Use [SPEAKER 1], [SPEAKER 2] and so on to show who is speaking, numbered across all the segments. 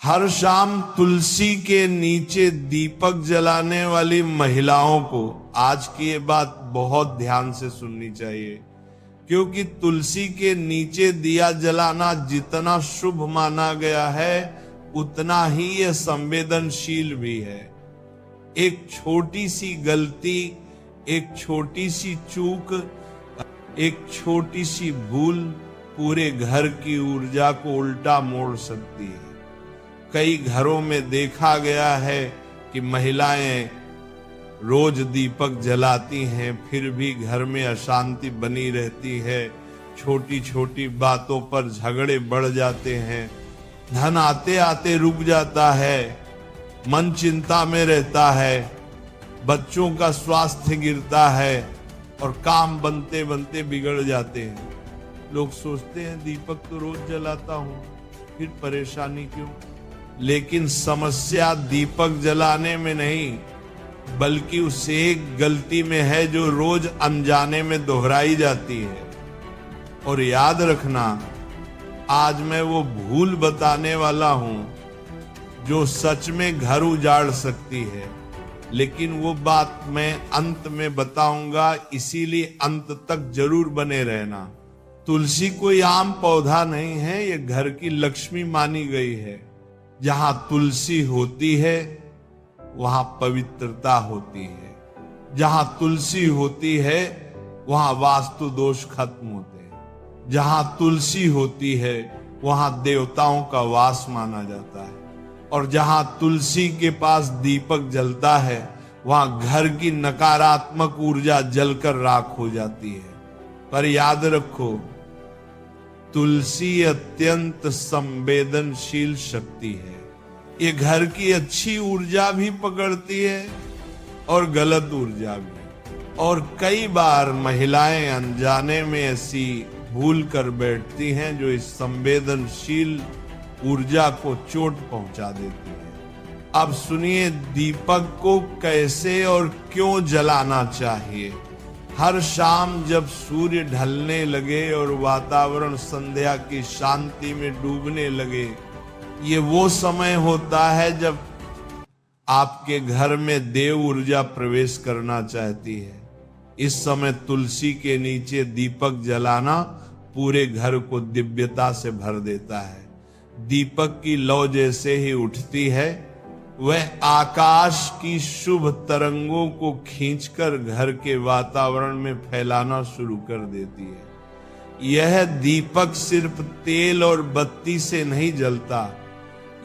[SPEAKER 1] हर शाम तुलसी के नीचे दीपक जलाने वाली महिलाओं को आज की ये बात बहुत ध्यान से सुननी चाहिए, क्योंकि तुलसी के नीचे दिया जलाना जितना शुभ माना गया है उतना ही यह संवेदनशील भी है। एक छोटी सी गलती, एक छोटी सी चूक, एक छोटी सी भूल पूरे घर की ऊर्जा को उल्टा मोड़ सकती है। कई घरों में देखा गया है कि महिलाएं रोज दीपक जलाती हैं, फिर भी घर में अशांति बनी रहती है। छोटी छोटी बातों पर झगड़े बढ़ जाते हैं, धन आते आते रुक जाता है, मन चिंता में रहता है, बच्चों का स्वास्थ्य गिरता है और काम बनते बनते बिगड़ जाते हैं। लोग सोचते हैं दीपक तो रोज जलाता हूं, फिर परेशानी क्यों? लेकिन समस्या दीपक जलाने में नहीं, बल्कि उस एक गलती में है जो रोज अनजाने में दोहराई जाती है। और याद रखना, आज मैं वो भूल बताने वाला हूं जो सच में घर उजाड़ सकती है, लेकिन वो बात मैं अंत में बताऊंगा, इसीलिए अंत तक जरूर बने रहना। तुलसी कोई आम पौधा नहीं है, ये घर की लक्ष्मी मानी गई है। जहां तुलसी होती है वहां पवित्रता होती है, जहां तुलसी होती है वहां वास्तु दोष खत्म होते हैं, जहां तुलसी होती है वहां देवताओं का वास माना जाता है, और जहां तुलसी के पास दीपक जलता है वहां घर की नकारात्मक ऊर्जा जलकर राख हो जाती है। पर याद रखो, तुलसी अत्यंत संवेदनशील शक्ति है। ये घर की अच्छी ऊर्जा भी पकड़ती है और गलत ऊर्जा भी। और कई बार महिलाएं अनजाने में ऐसी भूल कर बैठती हैं जो इस संवेदनशील ऊर्जा को चोट पहुंचा देती है। अब सुनिए दीपक को कैसे और क्यों जलाना चाहिए। हर शाम जब सूर्य ढलने लगे और वातावरण संध्या की शांति में डूबने लगे, ये वो समय होता है जब आपके घर में देव ऊर्जा प्रवेश करना चाहती है। इस समय तुलसी के नीचे दीपक जलाना पूरे घर को दिव्यता से भर देता है। दीपक की लौ जैसे ही उठती है, वह आकाश की शुभ तरंगों को खींचकर घर के वातावरण में फैलाना शुरू कर देती है। यह दीपक सिर्फ तेल और बत्ती से नहीं जलता,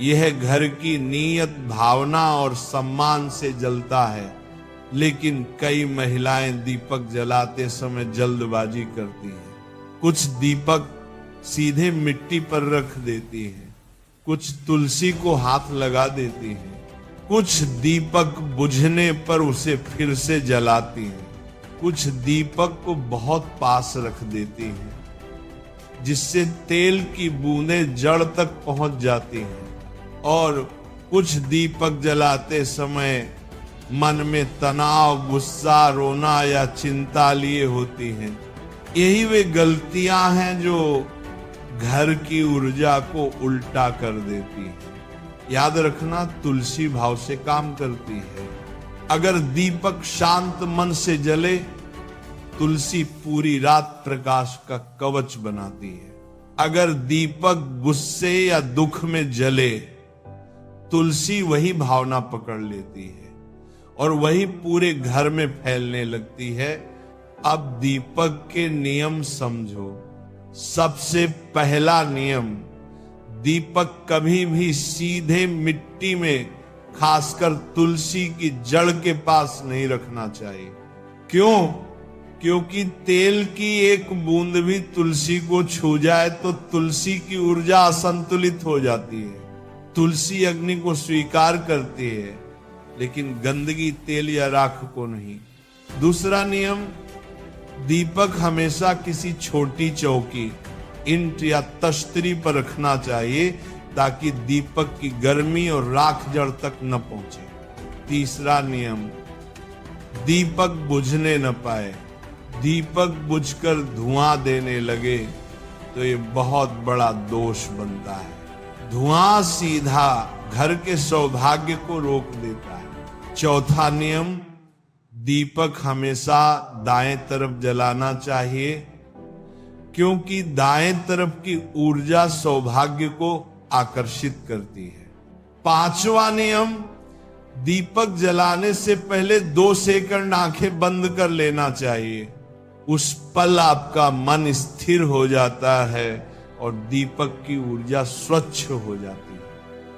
[SPEAKER 1] यह घर की नीयत, भावना और सम्मान से जलता है। लेकिन कई महिलाएं दीपक जलाते समय जल्दबाजी करती हैं। कुछ दीपक सीधे मिट्टी पर रख देती हैं, कुछ तुलसी को हाथ लगा देती हैं, कुछ दीपक बुझने पर उसे फिर से जलाती हैं, कुछ दीपक को बहुत पास रख देती हैं, जिससे तेल की बूंदें जड़ तक पहुंच जाती हैं। और कुछ दीपक जलाते समय मन में तनाव, गुस्सा, रोना या चिंता लिए होती हैं। यही वे गलतियां हैं जो घर की ऊर्जा को उल्टा कर देती हैं। याद रखना, तुलसी भाव से काम करती है। अगर दीपक शांत मन से जले, तुलसी पूरी रात प्रकाश का कवच बनाती है। अगर दीपक गुस्से या दुख में जले, तुलसी वही भावना पकड़ लेती है और वही पूरे घर में फैलने लगती है। अब दीपक के नियम समझो। सबसे पहला नियम, दीपक कभी भी सीधे मिट्टी में, खासकर तुलसी की जड़ के पास नहीं रखना चाहिए। क्यों? क्योंकि तेल की एक बूंद भी तुलसी को छू जाए तो तुलसी की ऊर्जा असंतुलित हो जाती है। तुलसी अग्नि को स्वीकार करती है, लेकिन गंदगी, तेल या राख को नहीं। दूसरा नियम, दीपक हमेशा किसी छोटी चौकी, इंट या तश्तरी पर रखना चाहिए ताकि दीपक की गर्मी और राख जड़ तक न पहुंचे। तीसरा नियम, दीपक बुझने न पाए। दीपक बुझकर धुआं देने लगे तो ये बहुत बड़ा दोष बनता है। धुआं सीधा घर के सौभाग्य को रोक देता है। चौथा नियम, दीपक हमेशा दाएं तरफ जलाना चाहिए, क्योंकि दाएं तरफ की ऊर्जा सौभाग्य को आकर्षित करती है। पांचवा नियम, दीपक जलाने से पहले 2 सेकंड आंखें बंद कर लेना चाहिए। उस पल आपका मन स्थिर हो जाता है और दीपक की ऊर्जा स्वच्छ हो जाती है।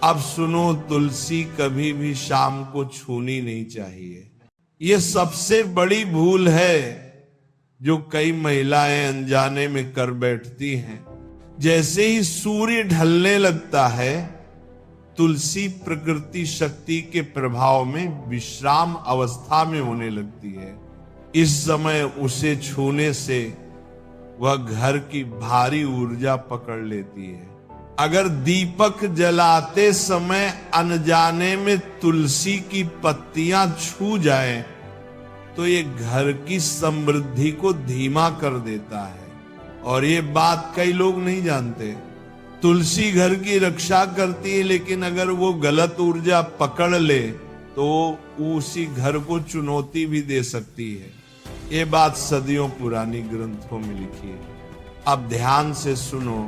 [SPEAKER 1] अब सुनो, तुलसी कभी भी शाम को छूनी नहीं चाहिए। ये सबसे बड़ी भूल है जो कई महिलाएं अनजाने में कर बैठती हैं। जैसे ही सूर्य ढलने लगता है, तुलसी प्रकृति शक्ति के प्रभाव में विश्राम अवस्था में होने लगती है। इस समय उसे छूने से वह घर की भारी ऊर्जा पकड़ लेती है। अगर दीपक जलाते समय अनजाने में तुलसी की पत्तियां छू जाएं, तो ये घर की समृद्धि को धीमा कर देता है। और ये बात कई लोग नहीं जानते। तुलसी घर की रक्षा करती है, लेकिन अगर वो गलत ऊर्जा पकड़ ले तो उसी घर को चुनौती भी दे सकती है। ये बात सदियों पुरानी ग्रंथों में लिखी है। अब ध्यान से सुनो,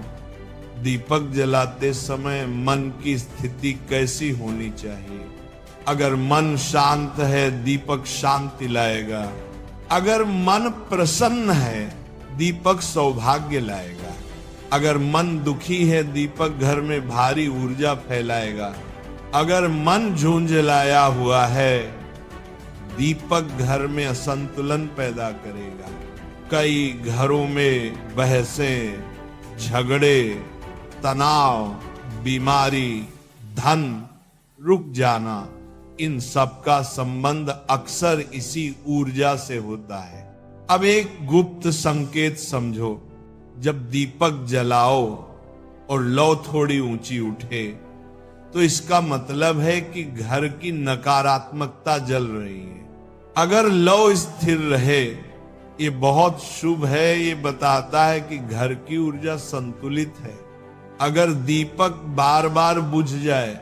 [SPEAKER 1] दीपक जलाते समय मन की स्थिति कैसी होनी चाहिए। अगर मन शांत है, दीपक शांति लाएगा। अगर मन प्रसन्न है, दीपक सौभाग्य लाएगा। अगर मन दुखी है, दीपक घर में भारी ऊर्जा फैलाएगा। अगर मन झुंझलाया हुआ है, दीपक घर में असंतुलन पैदा करेगा। कई घरों में बहसें, झगड़े, तनाव, बीमारी, धन रुक जाना, इन सब का संबंध अक्सर इसी ऊर्जा से होता है। अब एक गुप्त संकेत समझो। जब दीपक जलाओ और लौ थोड़ी ऊंची उठे, तो इसका मतलब है कि घर की नकारात्मकता जल रही है। अगर लौ स्थिर रहे, ये बहुत शुभ है। ये बताता है कि घर की ऊर्जा संतुलित है। अगर दीपक बार बार बुझ जाए,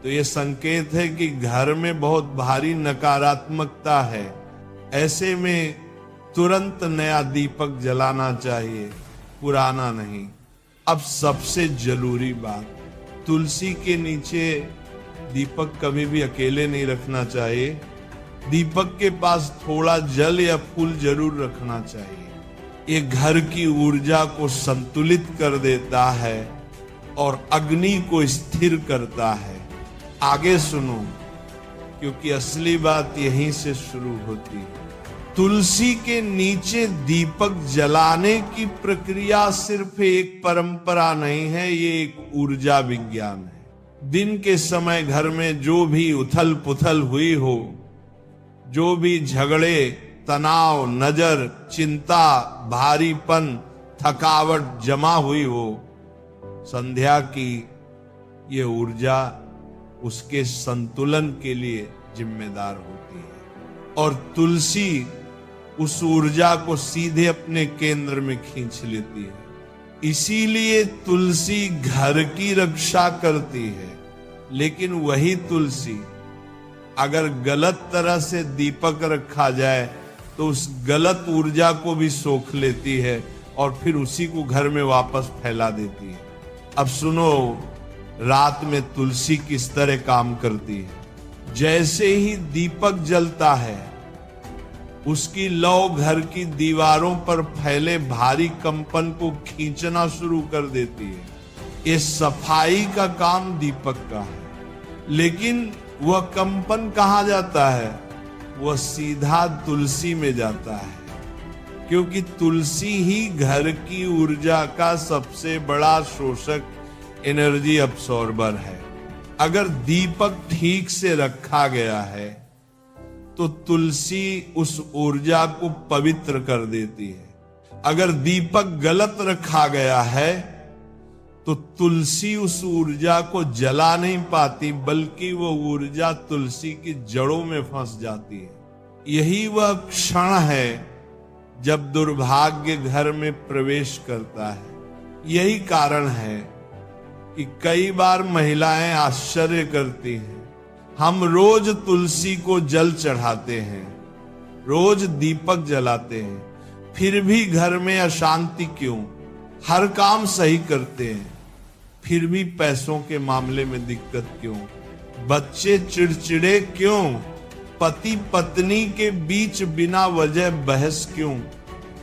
[SPEAKER 1] तो ये संकेत है कि घर में बहुत भारी नकारात्मकता है। ऐसे में तुरंत नया दीपक जलाना चाहिए, पुराना नहीं। अब सबसे जरूरी बात, तुलसी के नीचे दीपक कभी भी अकेले नहीं रखना चाहिए। दीपक के पास थोड़ा जल या फूल जरूर रखना चाहिए। ये घर की ऊर्जा को संतुलित कर देता है और अग्नि को स्थिर करता है। आगे सुनो, क्योंकि असली बात यहीं से शुरू होती है। तुलसी के नीचे दीपक जलाने की प्रक्रिया सिर्फ एक परंपरा नहीं है, ये एक ऊर्जा विज्ञान है। दिन के समय घर में जो भी उथल पुथल हुई हो, जो भी झगड़े, तनाव, नजर, चिंता, भारीपन, थकावट जमा हुई हो, संध्या की ये ऊर्जा उसके संतुलन के लिए जिम्मेदार होती है। और तुलसी उस ऊर्जा को सीधे अपने केंद्र में खींच लेती है। इसीलिए तुलसी घर की रक्षा करती है। लेकिन वही तुलसी अगर गलत तरह से दीपक रखा जाए, तो उस गलत ऊर्जा को भी सोख लेती है और फिर उसी को घर में वापस फैला देती है। अब सुनो, रात में तुलसी किस तरह काम करती है। जैसे ही दीपक जलता है, उसकी लौ घर की दीवारों पर फैले भारी कंपन को खींचना शुरू कर देती है। ये सफाई का काम दीपक का है। लेकिन वह कंपन कहाँ जाता है? वह सीधा तुलसी में जाता है, क्योंकि तुलसी ही घर की ऊर्जा का सबसे बड़ा शोषक, एनर्जी अब्सॉर्बर है। अगर दीपक ठीक से रखा गया है, तो तुलसी उस ऊर्जा को पवित्र कर देती है। अगर दीपक गलत रखा गया है, तो तुलसी उस ऊर्जा को जला नहीं पाती, बल्कि वो ऊर्जा तुलसी की जड़ों में फंस जाती है। यही वह क्षण है जब दुर्भाग्य घर में प्रवेश करता है। यही कारण है कि कई बार महिलाएं आश्चर्य करती हैं। हम रोज तुलसी को जल चढ़ाते हैं, रोज दीपक जलाते हैं, फिर भी घर में अशांति क्यों? हर काम सही करते हैं, फिर भी पैसों के मामले में दिक्कत क्यों? बच्चे चिड़चिड़े क्यों? पति पत्नी के बीच बिना वजह बहस क्यों?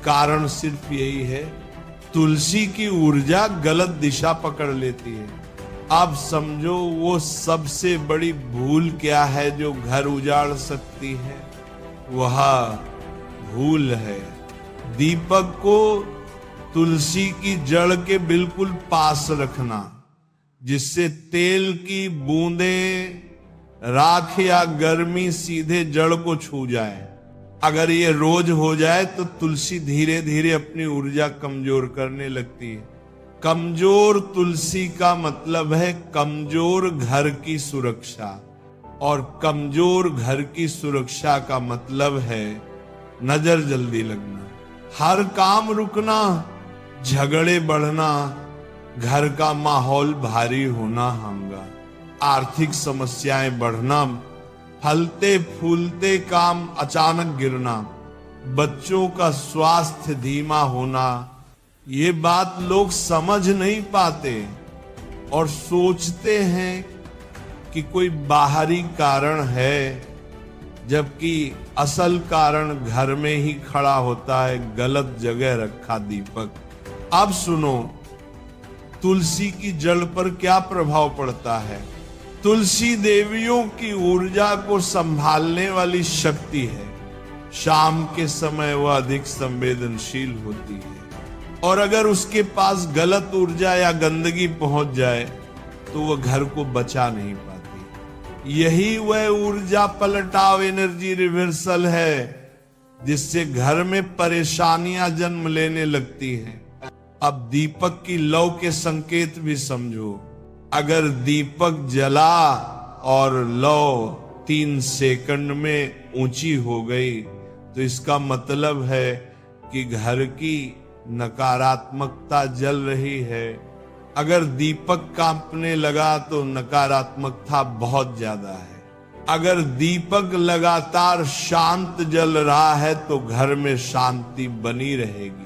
[SPEAKER 1] कारण सिर्फ यही है, तुलसी की ऊर्जा गलत दिशा पकड़ लेती है। अब समझो वो सबसे बड़ी भूल क्या है जो घर उजाड़ सकती है? वह भूल है दीपक को तुलसी की जड़ के बिल्कुल पास रखना, जिससे तेल की बूंदें, राख या गर्मी सीधे जड़ को छू जाए। अगर ये रोज हो जाए तो तुलसी धीरे धीरे अपनी ऊर्जा कमजोर करने लगती है। कमजोर तुलसी का मतलब है कमजोर घर की सुरक्षा, और कमजोर घर की सुरक्षा का मतलब है नजर जल्दी लगना, हर काम रुकना, झगड़े बढ़ना, घर का माहौल भारी होना हमगा, आर्थिक समस्याएं बढ़ना, फलते फूलते काम अचानक गिरना, बच्चों का स्वास्थ्य धीमा होना। ये बात लोग समझ नहीं पाते और सोचते हैं कि कोई बाहरी कारण है, जबकि असल कारण घर में ही खड़ा होता है, गलत जगह रखा दीपक। अब सुनो, तुलसी की जड़ पर क्या प्रभाव पड़ता है। तुलसी देवियों की ऊर्जा को संभालने वाली शक्ति है। शाम के समय वह अधिक संवेदनशील होती है, और अगर उसके पास गलत ऊर्जा या गंदगी पहुंच जाए तो वह घर को बचा नहीं पाती। यही वह ऊर्जा पलटाव, एनर्जी रिवर्सल है, जिससे घर में परेशानियां जन्म लेने लगती हैं। अब दीपक की लौ के संकेत भी समझो। अगर दीपक जला और लौ 3 सेकंड में ऊंची हो गई तो इसका मतलब है कि घर की नकारात्मकता जल रही है। अगर दीपक कांपने लगा तो नकारात्मकता बहुत ज्यादा है। अगर दीपक लगातार शांत जल रहा है तो घर में शांति बनी रहेगी।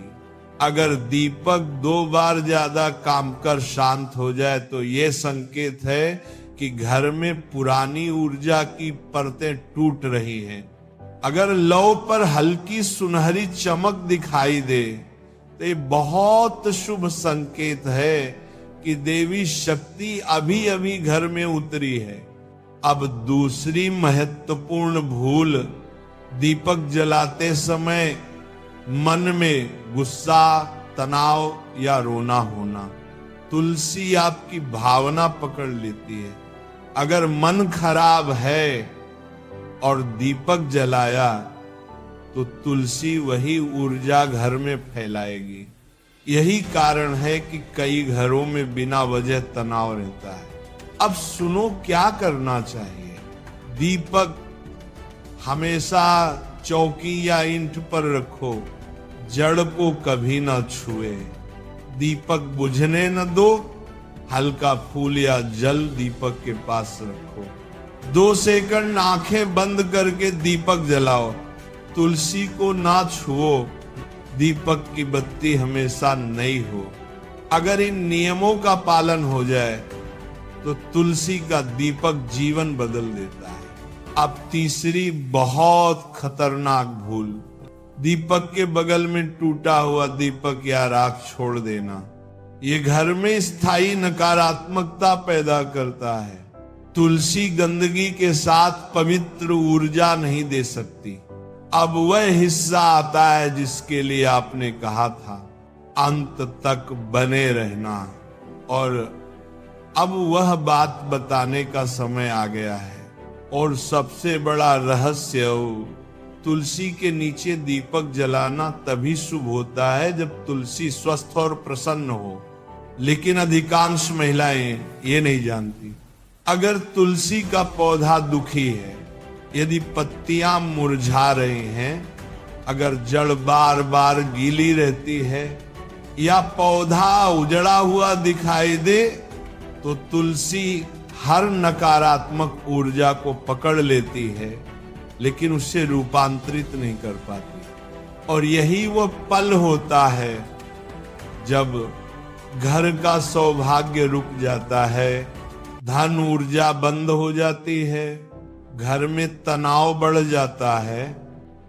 [SPEAKER 1] अगर दीपक 2 बार ज्यादा काम कर शांत हो जाए तो यह संकेत है कि घर में पुरानी ऊर्जा की परतें टूट रही हैं। अगर लौ पर हल्की सुनहरी चमक दिखाई दे तो ये बहुत शुभ संकेत है कि देवी शक्ति अभी अभी घर में उतरी है। अब दूसरी महत्वपूर्ण भूल, दीपक जलाते समय मन में गुस्सा, तनाव या रोना होना। तुलसी आपकी भावना पकड़ लेती है। अगर मन खराब है और दीपक जलाया तो तुलसी वही ऊर्जा घर में फैलाएगी। यही कारण है कि कई घरों में बिना वजह तनाव रहता है। अब सुनो क्या करना चाहिए। दीपक हमेशा चौकी या ईंट पर रखो, जड़ को कभी ना छुए। दीपक बुझने न दो, हल्का फूल या जल दीपक के पास रखो। 2 सेकंड आंखें बंद करके दीपक जलाओ, तुलसी को ना छुओ। दीपक की बत्ती हमेशा नई हो। अगर इन नियमों का पालन हो जाए तो तुलसी का दीपक जीवन बदल देता है। अब तीसरी बहुत खतरनाक भूल, दीपक के बगल में टूटा हुआ दीपक या राख छोड़ देना। ये घर में स्थायी नकारात्मकता पैदा करता है। तुलसी गंदगी के साथ पवित्र ऊर्जा नहीं दे सकती। अब वह हिस्सा आता है जिसके लिए आपने कहा था अंत तक बने रहना, और अब वह बात बताने का समय आ गया है। और सबसे बड़ा रहस्य, तुलसी के नीचे दीपक जलाना तभी शुभ होता है जब तुलसी स्वस्थ और प्रसन्न हो, लेकिन अधिकांश महिलाएं ये नहीं जानती। अगर तुलसी का पौधा दुखी है, यदि पत्तियां मुरझा रही हैं, अगर जड़ बार बार गीली रहती है या पौधा उजड़ा हुआ दिखाई दे, तो तुलसी हर नकारात्मक ऊर्जा को पकड़ लेती है, लेकिन उससे रूपांतरित नहीं कर पाती। और यही वो पल होता है जब घर का सौभाग्य रुक जाता है, धन ऊर्जा बंद हो जाती है, घर में तनाव बढ़ जाता है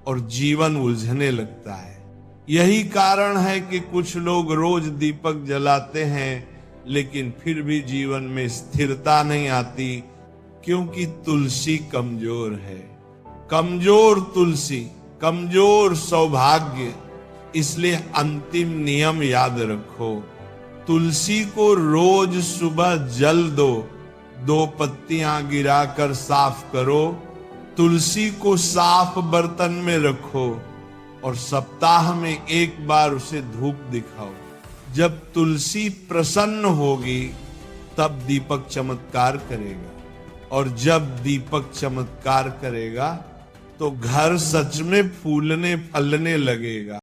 [SPEAKER 1] और जीवन उलझने लगता है। यही कारण है कि कुछ लोग रोज दीपक जलाते हैं, लेकिन फिर भी जीवन में स्थिरता नहीं आती, क्योंकि तुलसी कमजोर है। कमजोर तुलसी, कमजोर सौभाग्य। इसलिए अंतिम नियम याद रखो, तुलसी को रोज सुबह जल दो, 2 पत्तियां गिराकर साफ करो, तुलसी को साफ बर्तन में रखो और सप्ताह में 1 बार उसे धूप दिखाओ। जब तुलसी प्रसन्न होगी तब दीपक चमत्कार करेगा, और जब दीपक चमत्कार करेगा तो घर सच में फूलने फलने लगेगा।